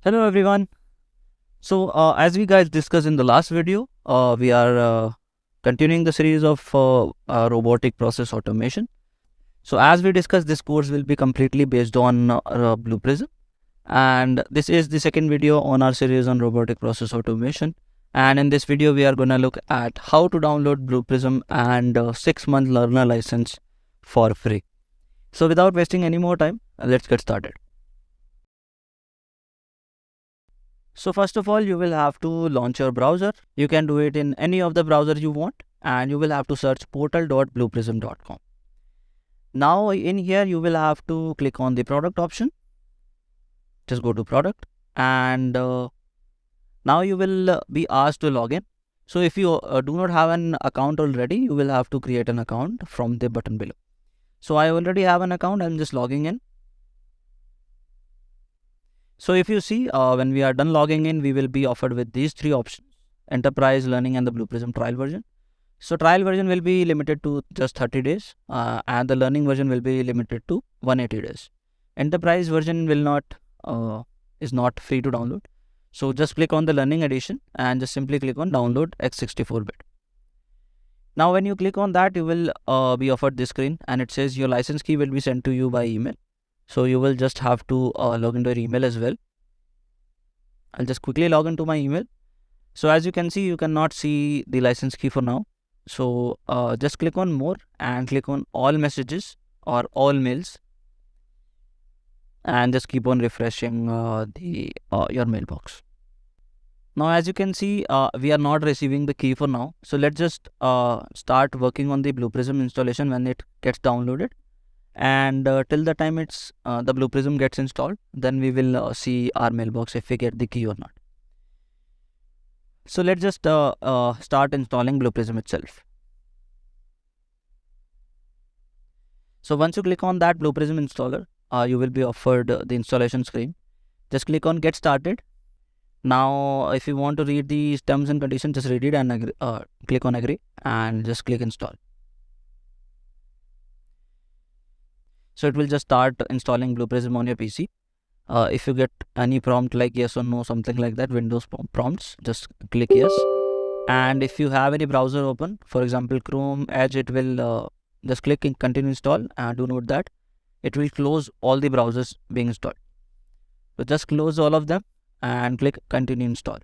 Hello everyone. As we guys discussed in the last video, we are continuing the series of robotic process automation. So as we discussed, this course will be completely based on Blue Prism, and this is the second video on our series on robotic process automation. And in this video, we are going to look at how to download Blue Prism and 6-month learner license for free. So without wasting any more time, let's get started. So first of all, you will have to launch your browser. You can do it in any of the browsers you want, and you will have to search portal.blueprism.com. Now in here, you will have to click on the product option. Just go to product, and now you will be asked to log in. So if you do not have an account already, you will have to create an account from the button below. So I already have an account. I'm just logging in. So if you see, when we are done logging in, we will be offered with these three options: Enterprise, Learning, and the Blue Prism trial version. So trial version will be limited to just 30 days, and the learning version will be limited to 180 days. Enterprise version will not is not free to download. So just click on the learning edition and just simply click on download x64-bit. Now when you click on that, you will be offered this screen, and it says your license key will be sent to you by email. So you will just have to log into your email as well. I'll just quickly log into my email. So as you can see, you cannot see the license key for now. So just click on more and click on all messages or all mails, and just keep on refreshing your mailbox. Now as you can see, we are not receiving the key for now. So let's just start working on the Blue Prism installation when it gets downloaded. And till the time it's the Blue Prism gets installed, then we will see our mailbox if we get the key or not. So let's just start installing Blue Prism itself. So once you click on that Blue Prism installer, you will be offered the installation screen. Just click on get started. Now if you want to read the terms and conditions, just read it and agree, click on agree and just click install. So it will just start installing Blue Prism on your PC. If you get any prompt like yes or no, something like that, Windows prompts, just click yes. And if you have any browser open, for example Chrome, Edge, it will just click in continue install, and do note that it will close all the browsers being installed. So just close all of them and click continue install.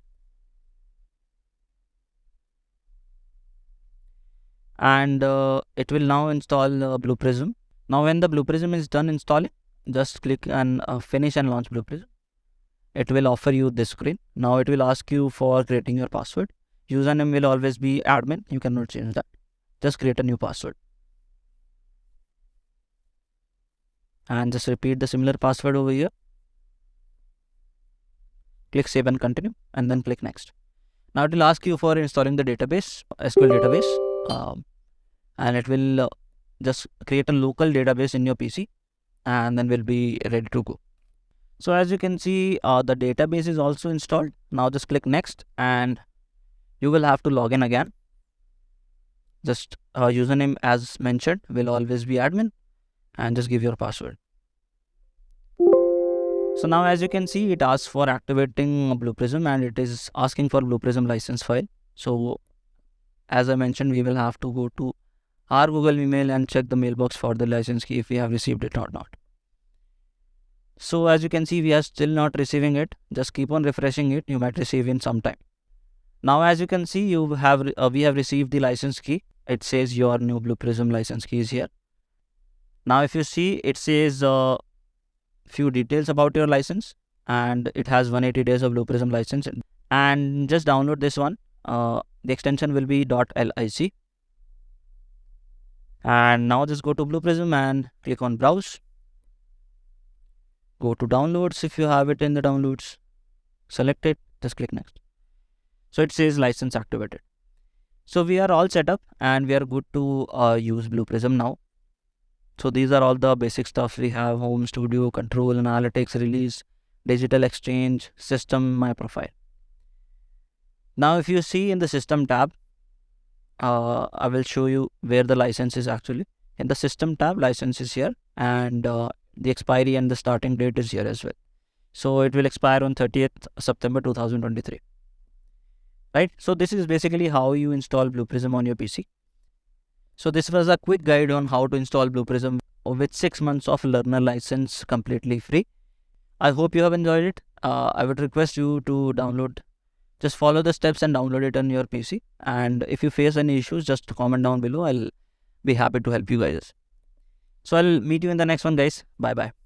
And it will now install Blue Prism. Now when the Blue Prism is done installing, just click and finish and launch Blue Prism. It will offer you this screen. Now it will ask you for creating your password. Username will always be admin. You cannot change that. Just create a new password. And just repeat the similar password over here. Click save and continue, and then click next. Now it will ask you for installing the database, SQL database, and it will just create a local database in your PC, and then we'll be ready to go. So as you can see, the database is also installed. Now just click next, and you will have to log in again. Just username as mentioned will always be admin, and just give your password. So now as you can see, it asks for activating Blue Prism, and it is asking for Blue Prism license file. So as I mentioned, we will have to go to our Google email and check the mailbox for the license key if we have received it or not. So as you can see, we are still not receiving it. Just keep on refreshing it. You might receive in some time. Now as you can see, we have received the license key. It says your new Blue Prism license key is here. Now if you see, it says few details about your license, and it has 180 days of Blue Prism license. And just download this one. The extension will be .lic. And now just go to Blue Prism and click on browse. Go to downloads if you have it in the downloads. Select it, just click next. So it says license activated. So we are all set up and we are good to use Blue Prism now. So these are all the basic stuff we have: home, studio, control, analytics, release, digital exchange, system, my profile. Now if you see in the system tab, I will show you where the license is actually. In the system tab, license is here, and the expiry and the starting date is here as well. So it will expire on 30th September 2023. Right? So this is basically how you install Blue Prism on your PC. So this was a quick guide on how to install Blue Prism with 6 months of learner license completely free. I hope you have enjoyed it. I would request you to just follow the steps and download it on your PC. And if you face any issues, just comment down below. I'll be happy to help you guys. So I'll meet you in the next one, guys. Bye bye.